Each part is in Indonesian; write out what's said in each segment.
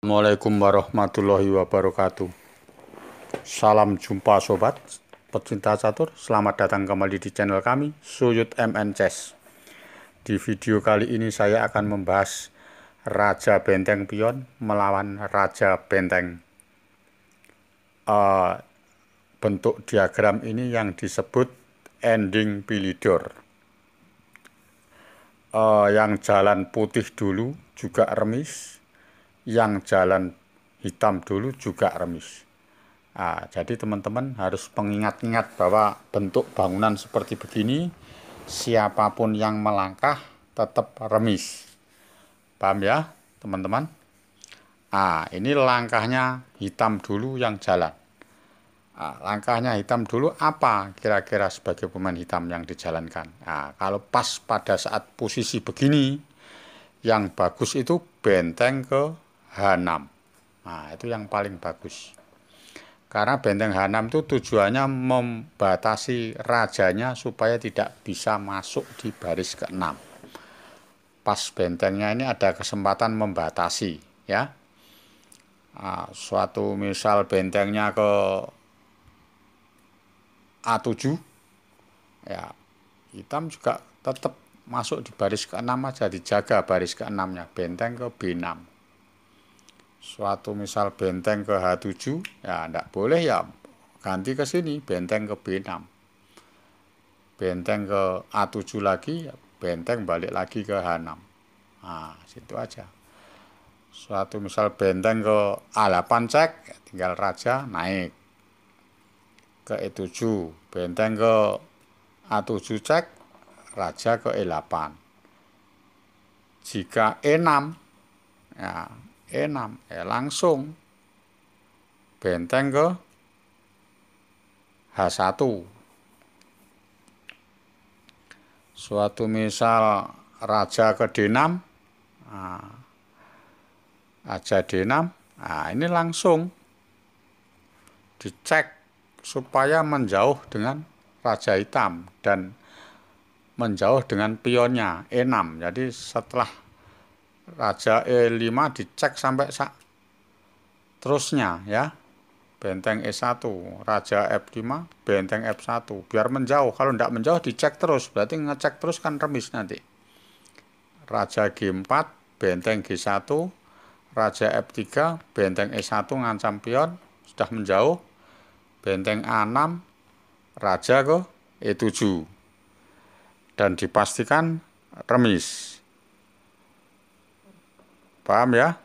Assalamualaikum warahmatullahi wabarakatuh. Salam jumpa sobat pecinta catur. Selamat datang kembali di channel kami, Suyut MN Chess. Di video kali ini saya akan membahas Raja Benteng Pion melawan Raja Benteng. Bentuk diagram ini yang disebut ending pilidor. Yang jalan putih dulu juga remis, yang jalan hitam dulu juga remis. Jadi teman-teman harus mengingat-ingat bahwa bentuk bangunan seperti begini, siapapun yang melangkah tetap remis. Paham ya teman-teman? Ini langkahnya hitam dulu yang jalan. Langkahnya hitam dulu apa kira-kira sebagai pemain hitam yang dijalankan? Kalau pas pada saat posisi begini, yang bagus itu benteng ke H6. Itu yang paling bagus. Karena benteng H6 itu tujuannya membatasi rajanya supaya tidak bisa masuk di baris ke-6. Pas bentengnya ini ada kesempatan membatasi, ya. Suatu misal bentengnya ke A7, ya, hitam juga tetap masuk di baris ke-6 aja, dijaga baris ke-6-nya, benteng ke B6. Suatu misal benteng ke H7, ya enggak boleh, ya ganti ke sini, benteng ke B6. Benteng ke A7 lagi, ya benteng balik lagi ke H6. Situ aja. Suatu misal benteng ke A8 cek, ya tinggal raja naik ke E7. Benteng ke A7 cek, raja ke E8. Jika E6, ya E6, langsung benteng ke H1. Suatu misal raja ke D6, raja D6, ini langsung dicek supaya menjauh dengan raja hitam dan menjauh dengan pionnya E6. Jadi setelah raja E5 dicek sampai terusnya, ya. Benteng E1, raja F5, benteng F1, biar menjauh. Kalau tidak menjauh dicek terus, berarti ngecek terus kan remis nanti. Raja G4, benteng G1, raja F3, benteng E1 ngancam pion, sudah menjauh. Benteng A6, raja ke E7. Dan dipastikan remis. Paham ya?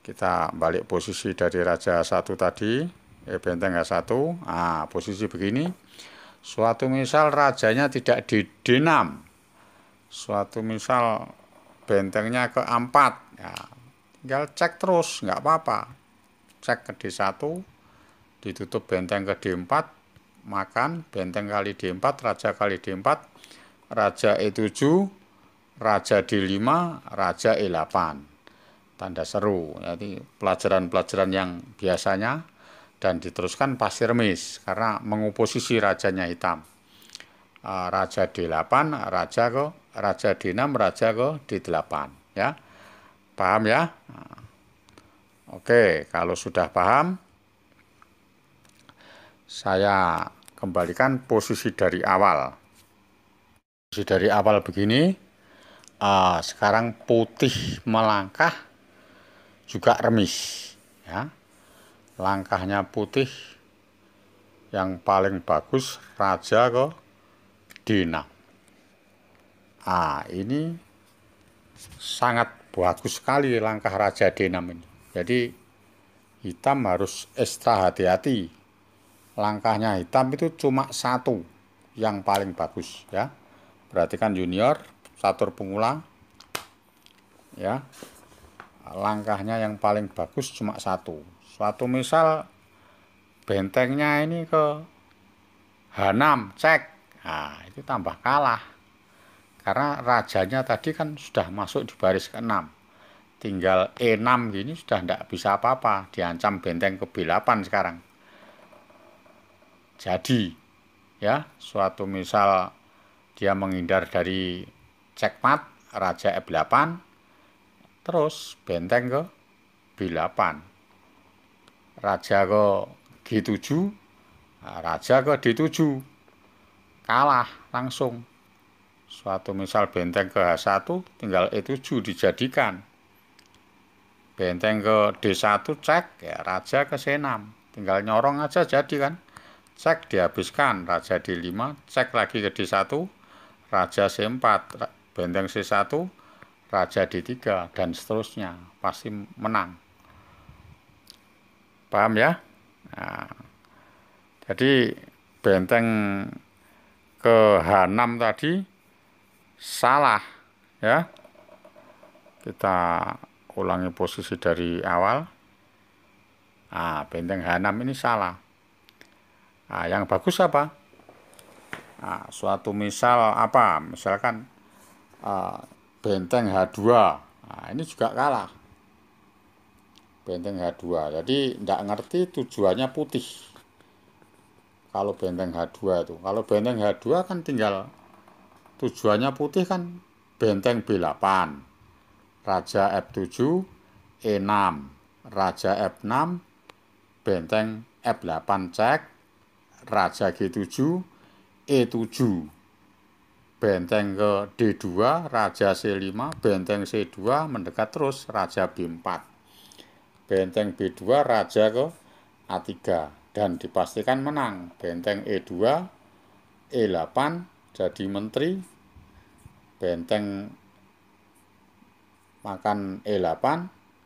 Kita balik posisi dari raja 1 tadi, benteng H1, posisi begini. Suatu misal rajanya tidak di D6, suatu misal bentengnya ke A4, ya, tinggal cek terus, nggak apa-apa. Cek ke D1, ditutup benteng ke D4, makan, benteng kali D4, raja kali D4, raja E7, raja D5, raja E8. Tanda seru, jadi pelajaran-pelajaran yang biasanya dan diteruskan pasti remis karena mengoposisi rajanya hitam. Raja D8, raja D6, raja ke D8, ya. Paham ya? Oke, kalau sudah paham, saya kembalikan posisi dari awal. Posisi dari awal begini. Sekarang putih melangkah juga remis, ya. Langkahnya putih yang paling bagus raja ke D6. Ini sangat bagus sekali langkah raja D6 ini. Jadi hitam harus ekstra hati-hati. Langkahnya hitam itu cuma satu yang paling bagus, ya. Perhatikan junior, catur pemula, ya. Langkahnya yang paling bagus cuma satu. Suatu misal bentengnya ini ke H6 cek, itu tambah kalah karena rajanya tadi kan sudah masuk di baris ke-6, tinggal E6 gini sudah tidak bisa apa-apa, diancam benteng ke B8 sekarang. Jadi, ya, suatu misal dia menghindar dari checkmate raja F8, terus benteng ke B8. Raja ke G7, raja ke D7. Kalah langsung. Suatu misal benteng ke H1 tinggal E7 dijadikan. Benteng ke D1 cek, ya raja ke C6. Tinggal nyorong aja jadi kan. Cek dihabiskan, raja D5, cek lagi ke D1, raja C4, benteng C1, raja D3, dan seterusnya. Pasti menang. Paham ya? Nah, jadi benteng ke H6 tadi salah ya. Kita ulangi posisi dari awal. Nah, benteng H6 ini salah. Nah, yang bagus apa? Nah, suatu misal apa? Misalkan benteng H2. Nah, ini juga kalah. Benteng H2. Jadi tidak ngerti tujuannya putih. Kalau benteng H2 itu. Kalau benteng H2 kan tinggal tujuannya putih kan benteng B8. Raja F7, E6, raja F6, benteng F8 cek, raja G7, E7, benteng ke D2, raja C5, benteng C2 mendekat terus, raja B4, benteng B2, raja ke A3, dan dipastikan menang, benteng E2, E8 jadi menteri, benteng makan E8,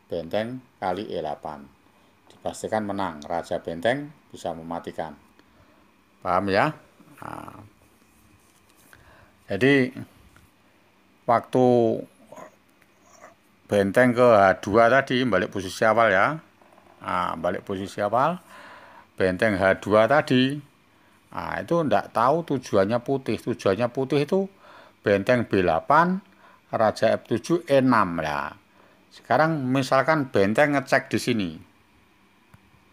benteng kali E8. Dipastikan menang, raja benteng bisa mematikan. Paham ya? Nah, jadi waktu benteng ke H2 tadi, balik posisi awal ya. Nah, balik posisi awal, benteng H2 tadi, nah itu enggak tahu tujuannya putih. Tujuannya putih itu benteng B8, raja F7, E6 lah. Sekarang misalkan benteng ngecek di sini.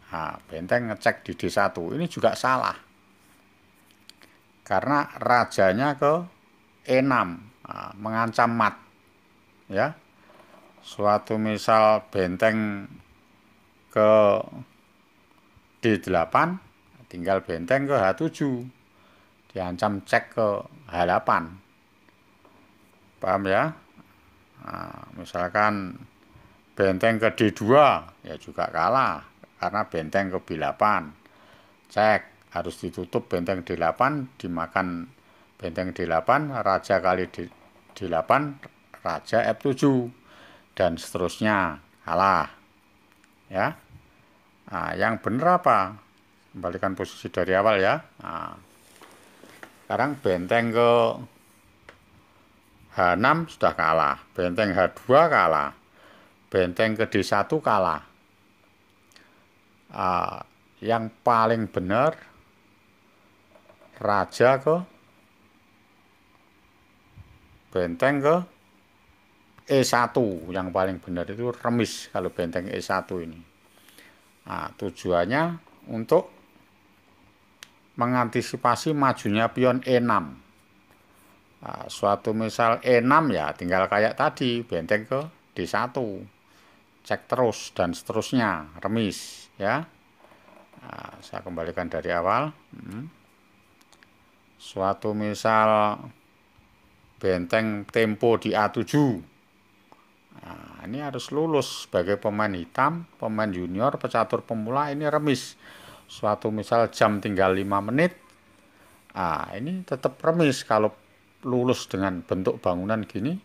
Nah, benteng ngecek di D1. Ini juga salah. Karena rajanya ke E6. Nah, mengancam mat. Ya. Suatu misal benteng ke D8, tinggal benteng ke H7. Diancam cek ke H8. Paham ya? Nah, misalkan benteng ke D2 ya juga kalah karena benteng ke B8 cek harus ditutup benteng D8 dimakan benteng D8 raja kali D8 raja F7 dan seterusnya kalah ya. Nah, yang benar apa? Kembalikan posisi dari awal ya. Nah, sekarang benteng ke H6 sudah kalah, benteng H2 kalah, benteng ke D1 kalah. Yang paling benar raja ke benteng ke E1 yang paling benar itu remis kalau benteng E1 ini. Nah, tujuannya untuk mengantisipasi majunya pion E6. Nah, suatu misal E6 ya tinggal kayak tadi benteng ke D1 cek terus dan seterusnya remis ya. Nah, saya kembalikan dari awal. Suatu misal benteng tempo di A7. Nah, ini harus lulus sebagai pemain hitam, pemain junior, pecatur pemula ini remis. Suatu misal jam tinggal 5 menit. Nah, ini tetap remis kalau lulus dengan bentuk bangunan gini.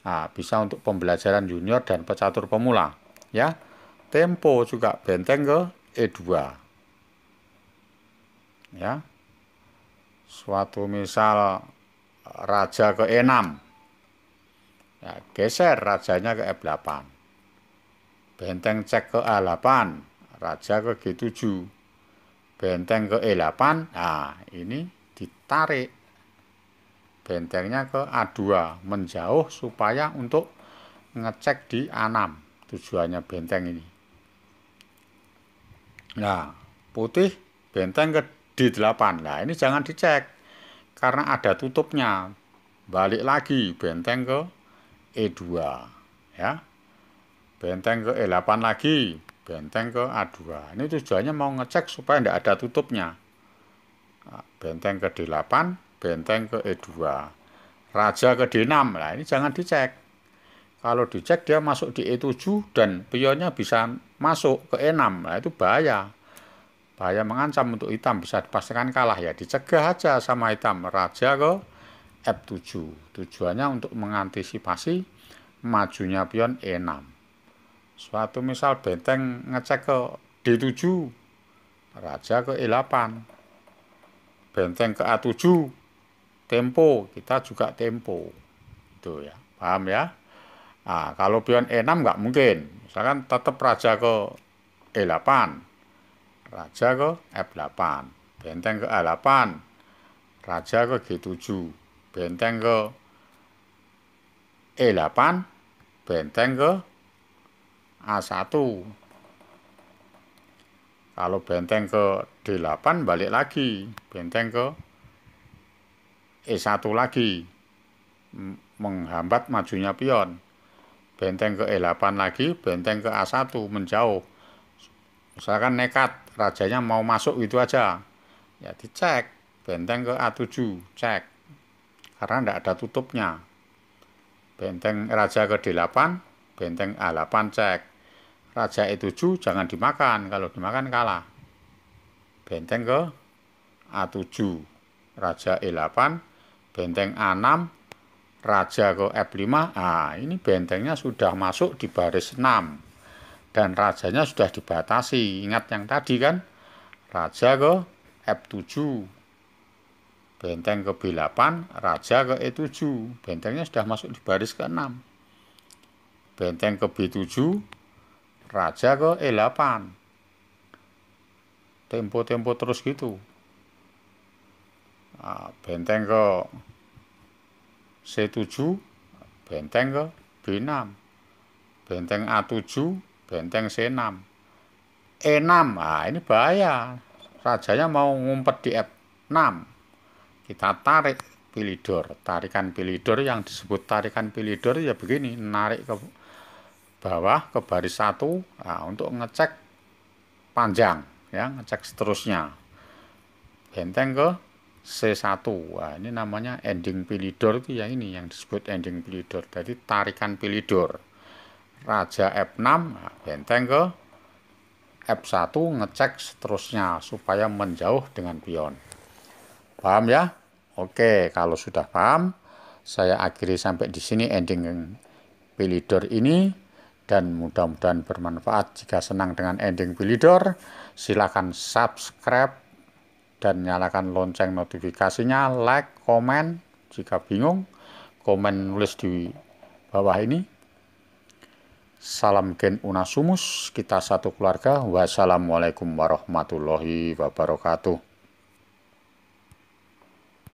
Nah, bisa untuk pembelajaran junior dan pecatur pemula ya. Tempo juga benteng ke E2 ya. Suatu misal raja ke E6 ya, geser rajanya ke F8, benteng cek ke A8, raja ke G7, benteng ke E8. Nah, ini ditarik bentengnya ke A2 menjauh supaya untuk ngecek di A6 tujuannya benteng ini. Nah, putih benteng ke D8. Nah, ini jangan dicek karena ada tutupnya. Balik lagi benteng ke E2 ya. benteng ke E8 lagi, benteng ke A2. Ini tujuannya mau ngecek supaya tidak ada tutupnya. Nah, benteng ke D8, benteng ke E2. Raja ke D6, nah ini jangan dicek. Kalau dicek dia masuk di E7 dan pionnya bisa masuk ke E6, nah itu bahaya. Bahaya mengancam untuk hitam, bisa dipastikan kalah ya. Dicegah aja sama hitam, raja ke F7. Tujuannya untuk mengantisipasi majunya pion E6. Suatu misal benteng ngecek ke D7, raja ke E8. Benteng ke A7, tempo, kita juga tempo. Itu ya, paham ya? Nah, kalau pion E6 nggak mungkin. Misalkan tetap raja ke E8, raja ke F8, benteng ke A8, raja ke G7, benteng ke E8, benteng ke A1. Kalau benteng ke D8 balik lagi, benteng ke E1 lagi, menghambat majunya pion. Benteng ke E8 lagi, benteng ke A1 menjauh. Misalkan nekat, rajanya mau masuk gitu aja, ya dicek. Benteng ke A7, cek, karena tidak ada tutupnya. Benteng raja ke D8, benteng A8 cek. Raja E7 jangan dimakan, kalau dimakan kalah. Benteng ke A7, raja E8, benteng A6, raja ke F5. Nah, ini bentengnya sudah masuk di baris 6 dan rajanya sudah dibatasi. Ingat yang tadi kan, raja ke F7, benteng ke B8, raja ke E7, bentengnya sudah masuk di baris ke-6. Benteng ke B7, raja ke E8. Tempo-tempo terus gitu. Nah, benteng ke C7, benteng ke B6, benteng A7, benteng C6, E6. Nah, ini bahaya. Rajanya mau ngumpet di F6. Kita tarik pilidor. Tarikan pilidor yang disebut tarikan pilidor ya begini, narik ke bawah ke baris 1, nah, untuk ngecek panjang, ya, ngecek seterusnya. Benteng ke C1. Nah, ini namanya ending pilidor, itu ya, ini yang disebut ending pilidor. Jadi tarikan pilidor. Raja F6, nah, benteng ke F1 ngecek seterusnya supaya menjauh dengan pion. Paham ya? Oke, kalau sudah paham, saya akhiri sampai di sini ending pilidor ini, dan mudah-mudahan bermanfaat. Jika senang dengan ending pilidor, silakan subscribe dan nyalakan lonceng notifikasinya, like, komen. Jika bingung, komen nulis di bawah ini. Salam Gen Unasumus, kita satu keluarga. Wassalamualaikum warahmatullahi wabarakatuh.